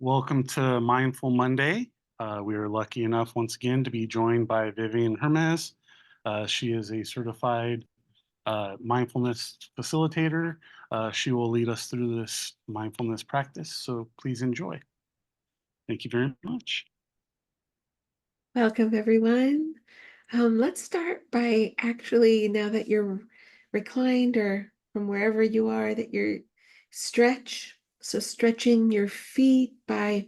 Welcome to Mindful Monday. We are lucky enough once again to be joined by Vivian Hermes. She is a certified mindfulness facilitator. She will lead us through this mindfulness practice, so please enjoy. Thank you very much. Welcome, everyone. Let's start by actually, now that you're reclined or from wherever you are, that you're stretch. So, stretching your feet by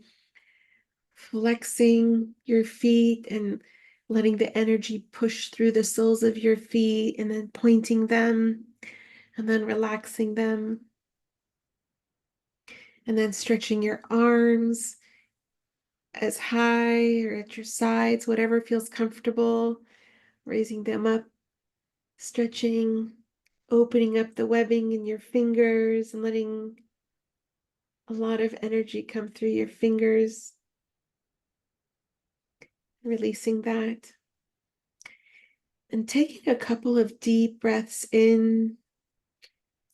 flexing your feet and letting the energy push through the soles of your feet and then pointing them and then relaxing them. And then stretching your arms as high or at your sides, whatever feels comfortable, raising them up, stretching, opening up the webbing in your fingers and letting a lot of energy come through your fingers, releasing that. And taking a couple of deep breaths in.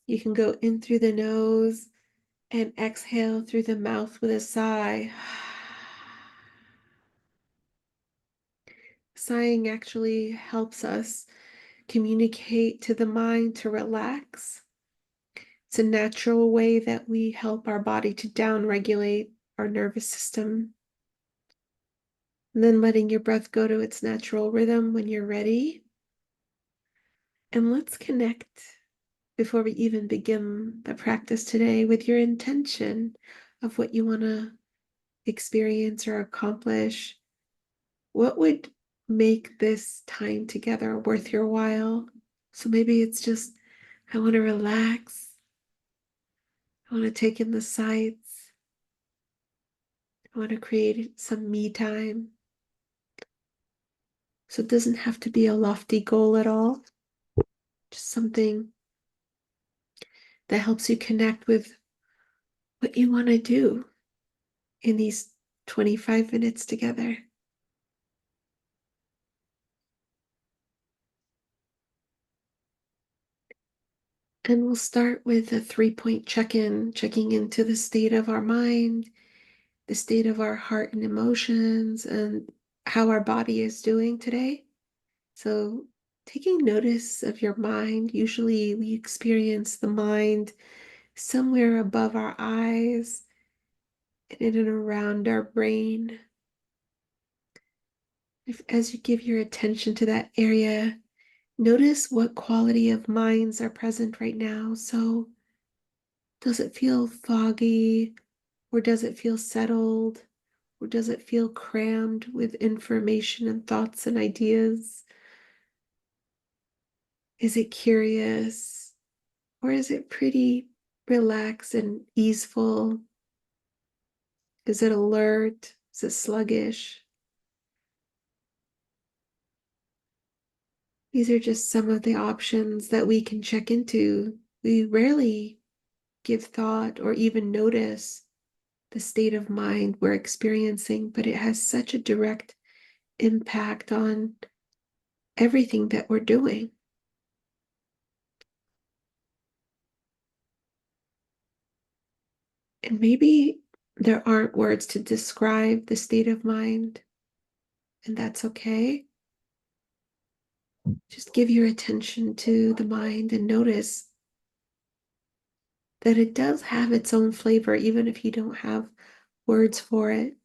You can go in through the nose and exhale through the mouth with a sigh. Sighing actually helps us communicate to the mind to relax. It's a natural way that we help our body to downregulate our nervous system. And then letting your breath go to its natural rhythm when you're ready. And let's connect before we even begin the practice today with your intention of what you want to experience or accomplish. What would make this time together worth your while? So maybe it's just, I want to relax. I want to take in the sights. I want to create some me time. So it doesn't have to be a lofty goal at all, just something that helps you connect with what you want to do in these 25 minutes together. And we'll start with a 3-point check-in, checking into the state of our mind, the state of our heart and emotions, and how our body is doing today. So, taking notice of your mind, usually we experience the mind somewhere above our eyes and in and around our brain. As you give your attention to that area, notice what quality of minds are present right now. So, does it feel foggy, or does it feel settled, or does it feel crammed with information and thoughts and ideas? Is it curious, or is it pretty relaxed and easeful? Is it alert? Is it sluggish? These are just some of the options that we can check into. We rarely give thought or even notice the state of mind we're experiencing, but it has such a direct impact on everything that we're doing. And maybe there aren't words to describe the state of mind, and that's okay. Just give your attention to the mind and notice that it does have its own flavor, even if you don't have words for it.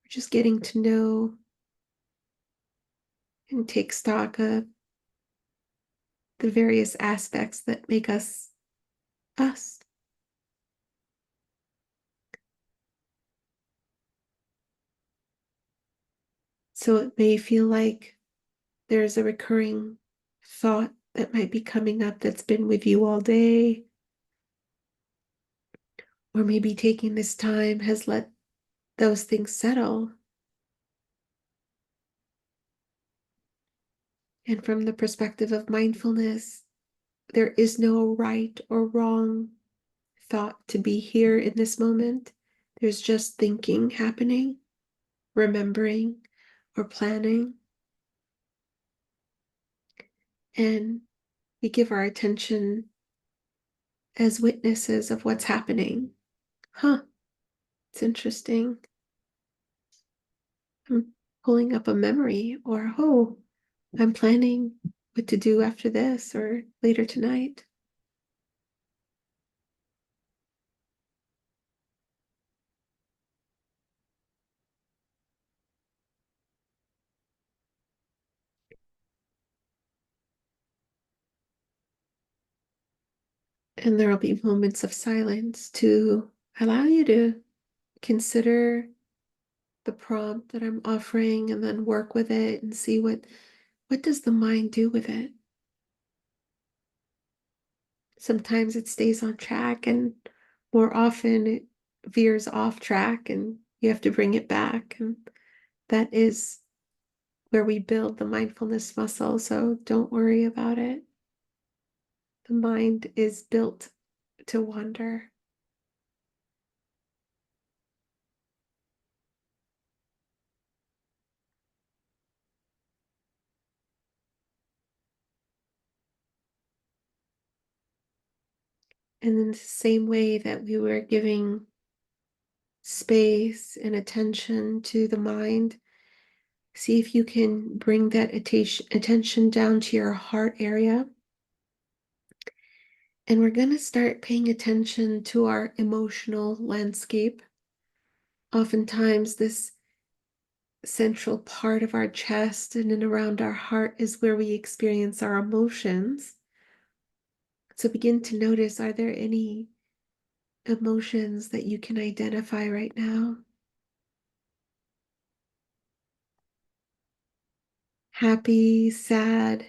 We're just getting to know and take stock of the various aspects that make us us. So it may feel like there's a recurring thought that might be coming up that's been with you all day, or maybe taking this time has let those things settle. And from the perspective of mindfulness, there is no right or wrong thought to be here in this moment. There's just thinking happening, remembering, or planning. And we give our attention as witnesses of what's happening. Huh, It's interesting. I'm pulling up a memory, or, oh, I'm planning what to do after this or later tonight. And there'll be moments of silence to allow you to consider the prompt that I'm offering and then work with it and see what does the mind do with it. Sometimes it stays on track and more often it veers off track and you have to bring it back, and that is where we build the mindfulness muscle, so don't worry about it. The mind is built to wander. And in the same way that we were giving space and attention to the mind, see if you can bring that attention down to your heart area. And we're going to start paying attention to our emotional landscape. Oftentimes, this central part of our chest and around our heart is where we experience our emotions. So begin to notice, are there any emotions that you can identify right now? Happy, sad,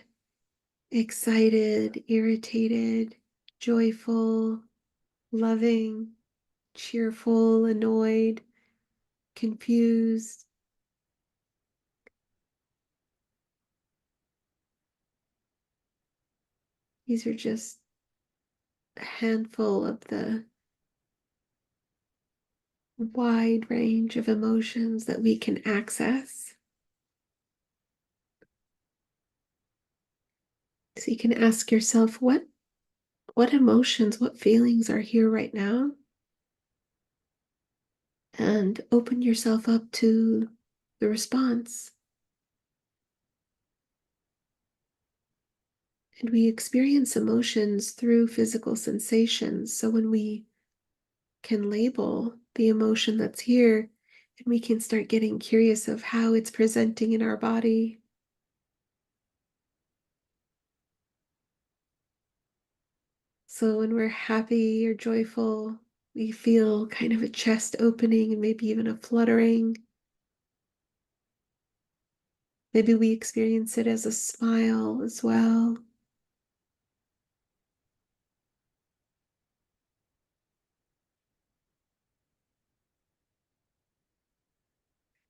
excited, irritated, joyful, loving, cheerful, annoyed, confused. These are just a handful of the wide range of emotions that we can access. So you can ask yourself, what emotions, what feelings are here right now? And open yourself up to the response. And we experience emotions through physical sensations. So when we can label the emotion that's here, and we can start getting curious of how it's presenting in our body. So when we're happy or joyful, we feel kind of a chest opening and maybe even a fluttering. Maybe we experience it as a smile as well.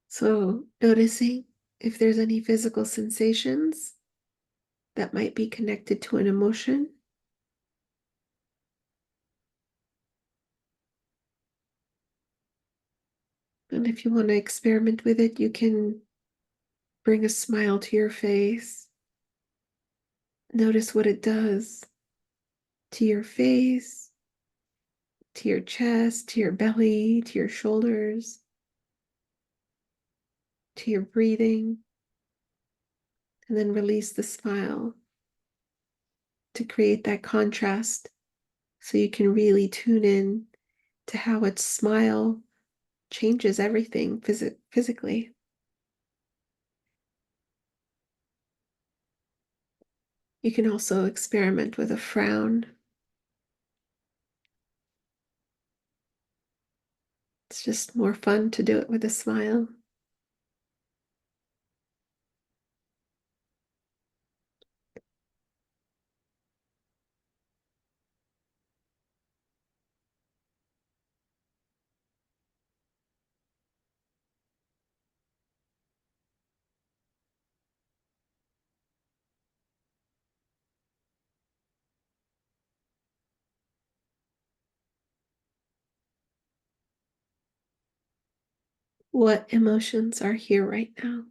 So noticing if there's any physical sensations that might be connected to an emotion. And if you want to experiment with it, you can bring a smile to your face. Notice what it does to your face, to your chest, to your belly, to your shoulders, to your breathing. And then release the smile to create that contrast so you can really tune in to how a smile changes everything physically. You can also experiment with a frown. It's just more fun to do it with a smile. What emotions are here right now?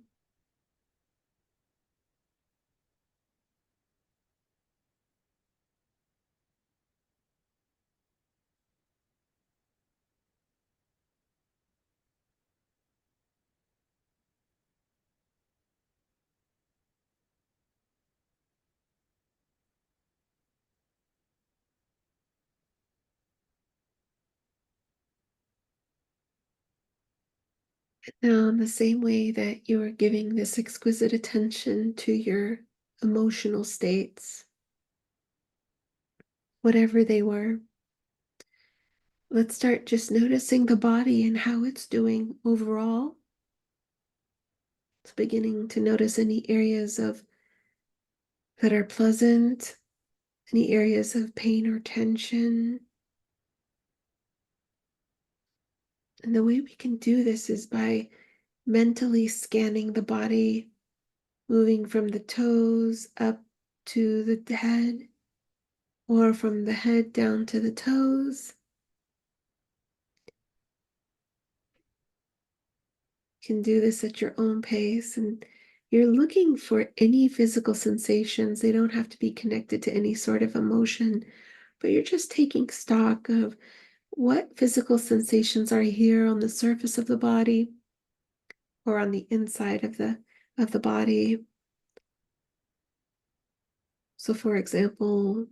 Now, in the same way that you are giving this exquisite attention to your emotional states, whatever they were, let's start just noticing the body and how it's doing overall. It's beginning to notice any areas of that are pleasant, any areas of pain or tension. And the way we can do this is by mentally scanning the body, moving from the toes up to the head, or from the head down to the toes. You can do this at your own pace, and you're looking for any physical sensations. They don't have to be connected to any sort of emotion, but you're just taking stock of what physical sensations are here on the surface of the body or on the inside of the body. So for example,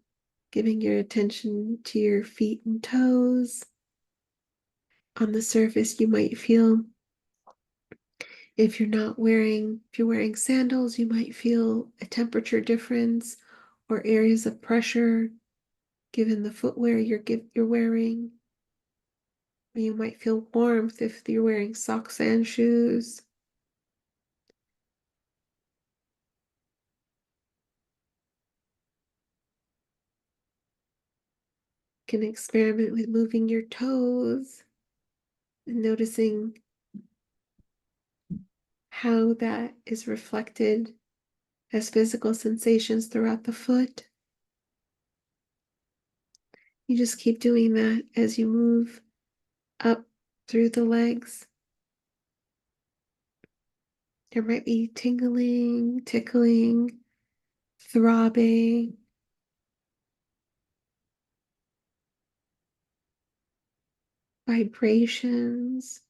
giving your attention to your feet and toes. On the surface, you might feel, if you're wearing sandals, you might feel a temperature difference or areas of pressure given the footwear you're wearing. Or you might feel warmth if you're wearing socks and shoes. You can experiment with moving your toes and noticing how that is reflected as physical sensations throughout the foot. You just keep doing that as you move up through the legs. There might be tingling, tickling, throbbing, vibrations.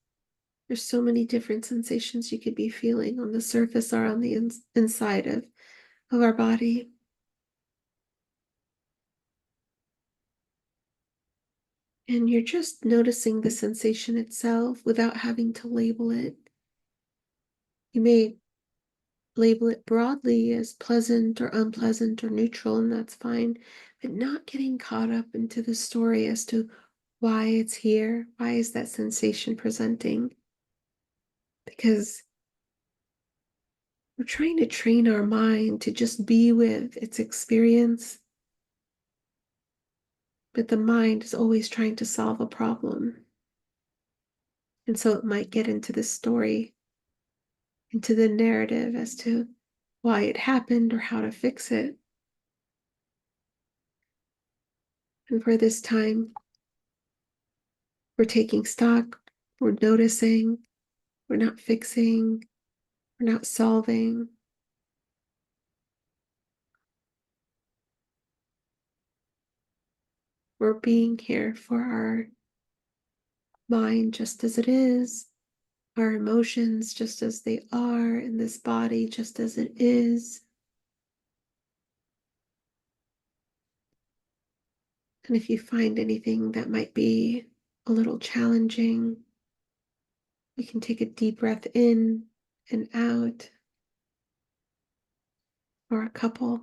There's so many different sensations you could be feeling on the surface or on the inside of our body. And you're just noticing the sensation itself without having to label it. You may label it broadly as pleasant or unpleasant or neutral, and that's fine, but not getting caught up into the story as to why it's here. Why is that sensation presenting? Because we're trying to train our mind to just be with its experience, but the mind is always trying to solve a problem. And so it might get into the story, into the narrative as to why it happened or how to fix it. And for this time, we're taking stock, we're noticing, we're not fixing, we're not solving. We're being here for our mind just as it is, our emotions just as they are, in this body just as it is. And if you find anything that might be a little challenging, we can take a deep breath in and out, or a couple.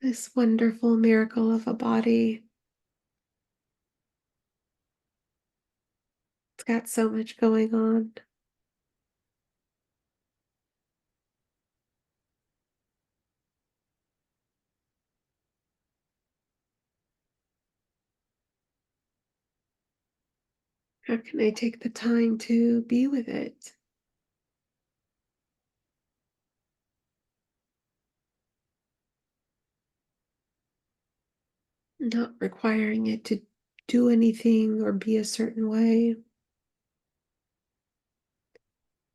This wonderful miracle of a body. It's got so much going on. How can I take the time to be with it? Not requiring it to do anything or be a certain way.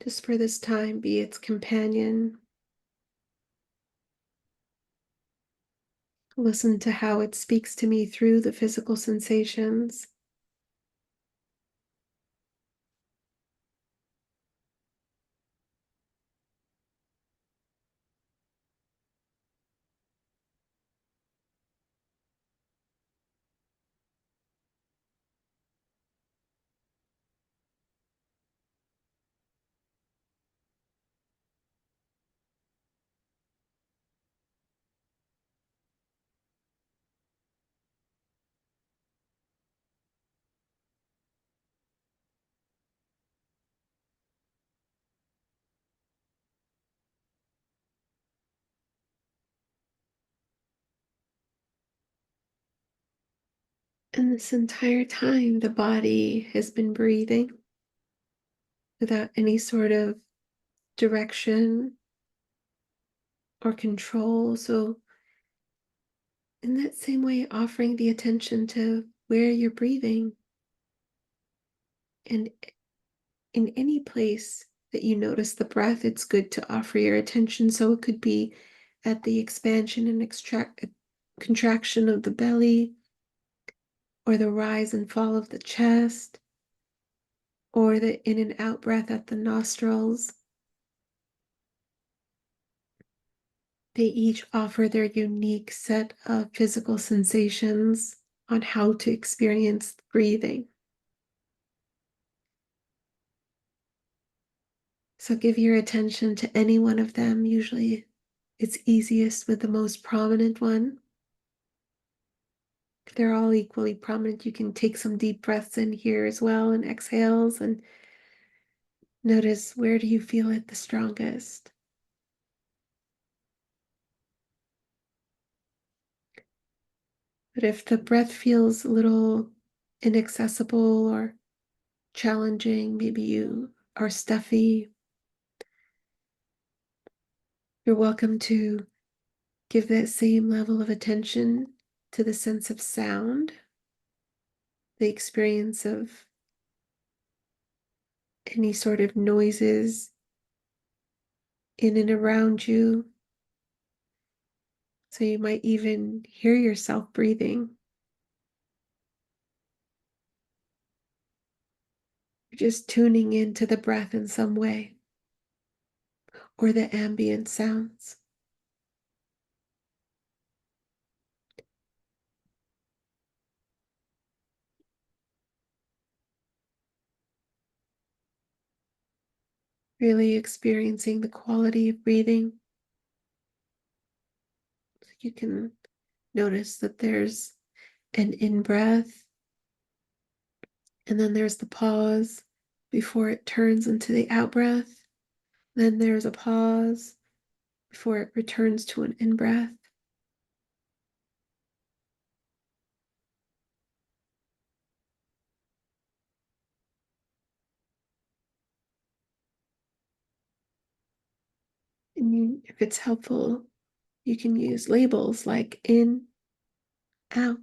Just for this time, be its companion. Listen to how it speaks to me through the physical sensations. And this entire time, the body has been breathing without any sort of direction or control. So, in that same way, offering the attention to where you're breathing and in any place that you notice the breath, it's good to offer your attention. So, it could be at the expansion and contraction of the belly, or the rise and fall of the chest, or the in and out breath at the nostrils. They each offer their unique set of physical sensations on how to experience breathing. So give your attention to any one of them. Usually it's easiest with the most prominent one. If they're all equally prominent, you can take some deep breaths in here as well and exhales and notice, where do you feel it the strongest? But if the breath feels a little inaccessible or challenging, maybe you are stuffy, you're welcome to give that same level of attention to the sense of sound, the experience of any sort of noises in and around you. So you might even hear yourself breathing. You're just tuning into the breath in some way or the ambient sounds. Really experiencing the quality of breathing. You can notice that there's an in breath, and then there's the pause before it turns into the out breath. Then there's a pause before it returns to an in breath. If it's helpful, you can use labels like in, out.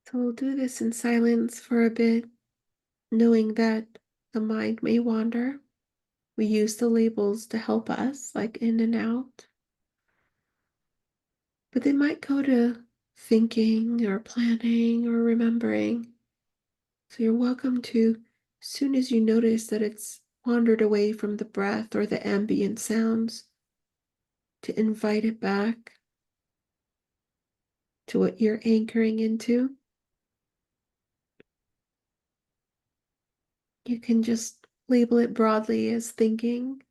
So we'll do this in silence for a bit, knowing that the mind may wander. We use the labels to help us, like in and out, but they might go to thinking or planning or remembering. So you're welcome to, as soon as you notice that it's wandered away from the breath or the ambient sounds, to invite it back to what you're anchoring into. You can just label it broadly as thinking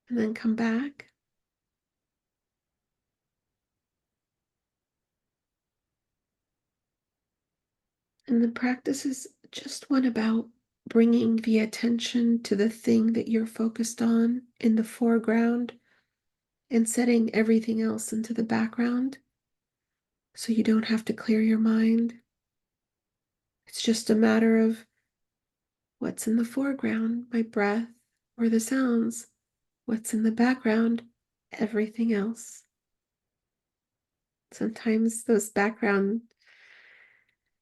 and then come back. And the practice is just one about bringing the attention to the thing that you're focused on in the foreground and setting everything else into the background so you don't have to clear your mind. It's just a matter of what's in the foreground, my breath, or the sounds? What's in the background? Everything else. Sometimes those background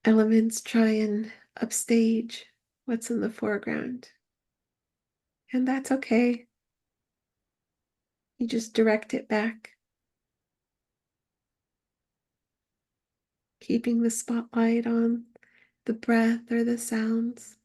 elements try and upstage what's in the foreground. And that's okay. You just direct it back, keeping the spotlight on the breath or the sounds.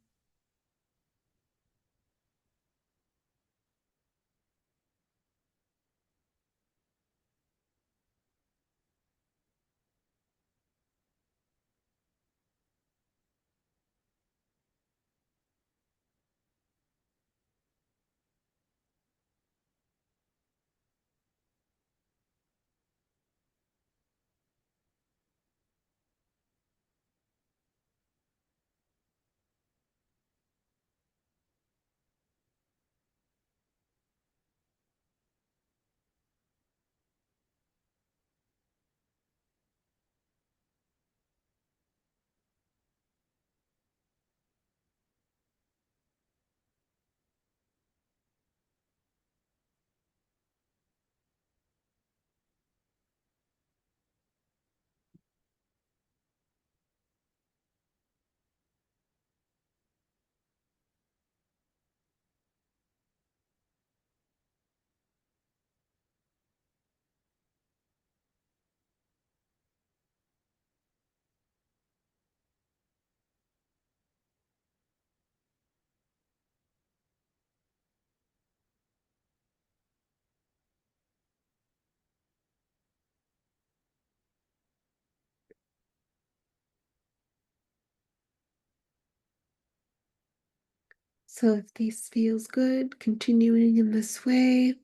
So if this feels good, continuing in this way,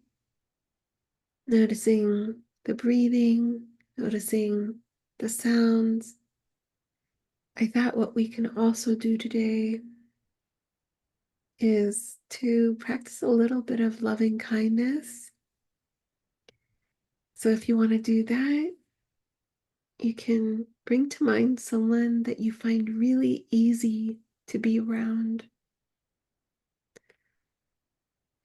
noticing the breathing, noticing the sounds. I thought what we can also do today is to practice a little bit of loving kindness. So if you want to do that, you can bring to mind someone that you find really easy to be around.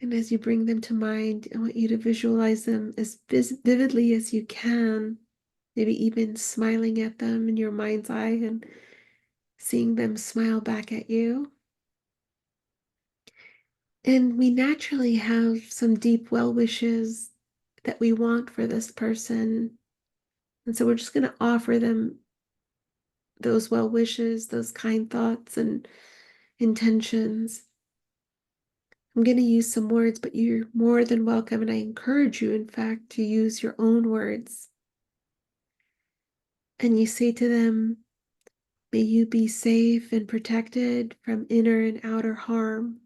And as you bring them to mind, I want you to visualize them as vividly as you can, maybe even smiling at them in your mind's eye and seeing them smile back at you. And we naturally have some deep well wishes that we want for this person. And so we're just going to offer them those well wishes, those kind thoughts and intentions. I'm going to use some words, but you're more than welcome. And I encourage you, in fact, to use your own words. And you say to them, may you be safe and protected from inner and outer harm.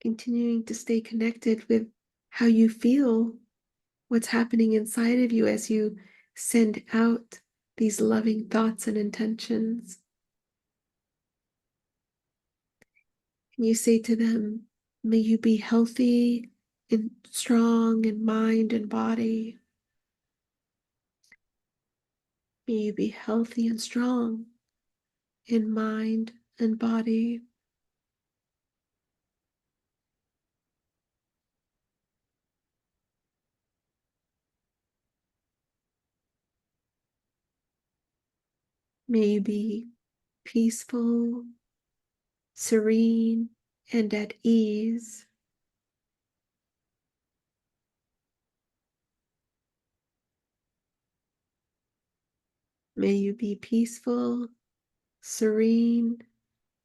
Continuing to stay connected with how you feel, what's happening inside of you as you send out these loving thoughts and intentions. And you say to them, may you be healthy and strong in mind and body. May you be healthy and strong in mind and body. May you be peaceful, serene, and at ease. May you be peaceful, serene,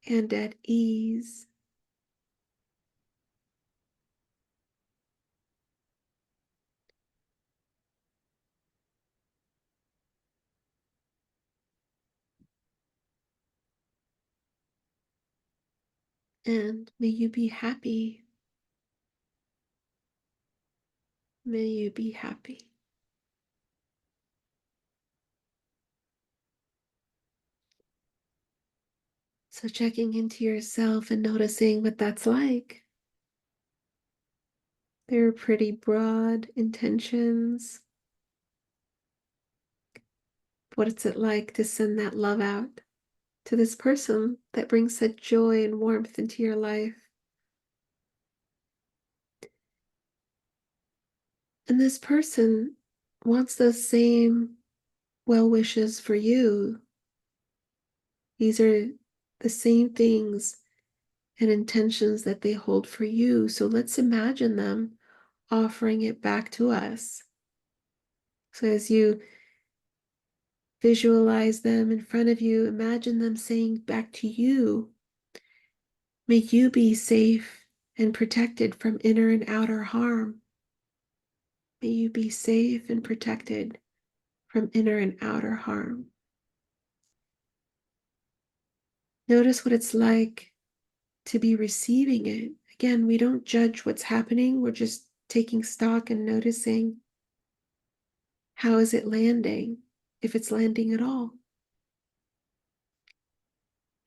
and at ease. And may you be happy. May you be happy. So checking into yourself and noticing what that's like. They're pretty broad intentions. What is it like to send that love out? to this person that brings such joy and warmth into your life. And this person wants those same well wishes for you. These are the same things and intentions that they hold for you. So let's imagine them offering it back to us. So as you visualize them in front of you, imagine them saying back to you, may you be safe and protected from inner and outer harm. May you be safe and protected from inner and outer harm. Notice what it's like to be receiving it. Again, we don't judge what's happening. We're just taking stock and noticing, how is it landing, if it's landing at all.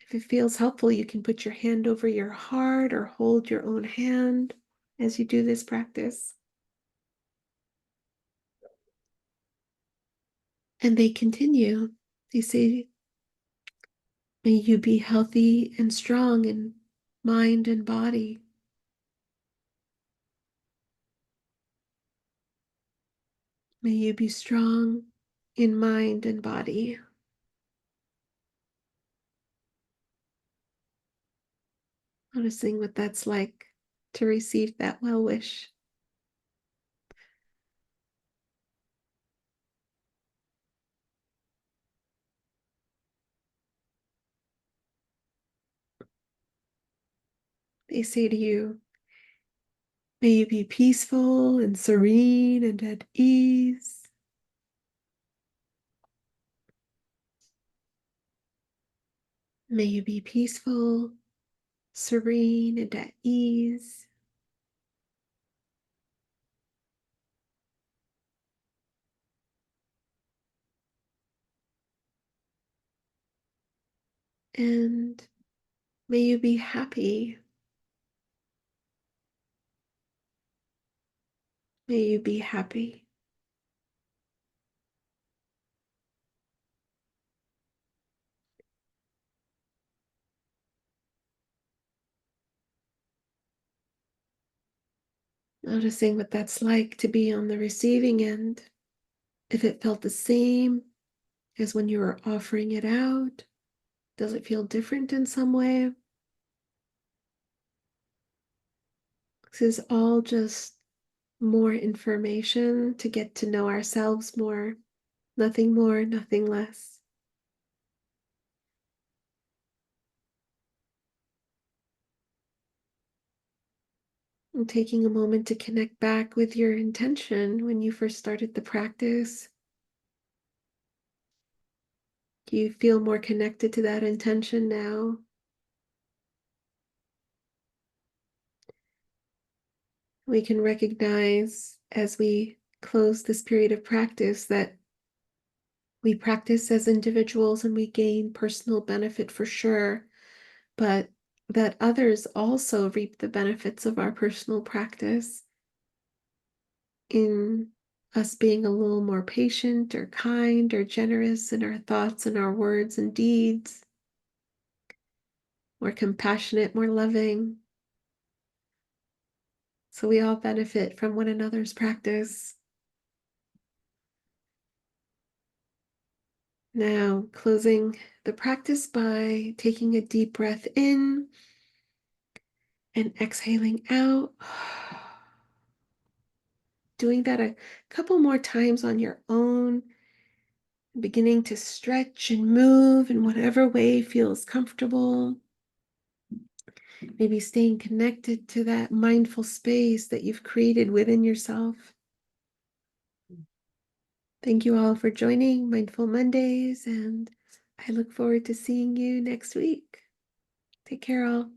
If it feels helpful, you can put your hand over your heart or hold your own hand as you do this practice. And they continue. They say, may you be healthy and strong in mind and body. May you be strong in mind and body. Noticing what that's like to receive that well wish. They say to you, may you be peaceful and serene and at ease. May you be peaceful, serene, and at ease. And may you be happy. May you be happy. Noticing what that's like to be on the receiving end. If it felt the same as when you were offering it out, does it feel different in some way? This is all just more information to get to know ourselves more. Nothing more, nothing less. And taking a moment to connect back with your intention when you first started the practice. Do you feel more connected to that intention now? We can recognize as we close this period of practice that we practice as individuals and we gain personal benefit for sure, but that others also reap the benefits of our personal practice in us being a little more patient or kind or generous in our thoughts and our words and deeds, more compassionate, more loving. So we all benefit from one another's practice. Now, closing the practice by taking a deep breath in and exhaling out. Doing that a couple more times on your own, beginning to stretch and move in whatever way feels comfortable. Maybe staying connected to that mindful space that you've created within yourself. Thank you all for joining Mindful Mondays, and I look forward to seeing you next week. Take care, all.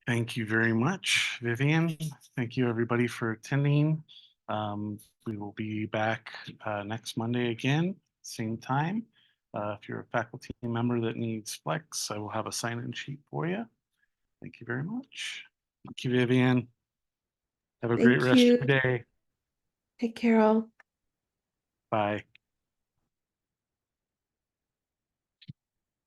Thank you very much, Vivian. Thank you, everybody, for attending. We will be back next Monday again, same time. If you're a faculty member that needs flex, I will have a sign-in sheet for you. Thank you very much. Thank you, Vivian. Have a great Thank rest you. of your day. Take care, all. Bye.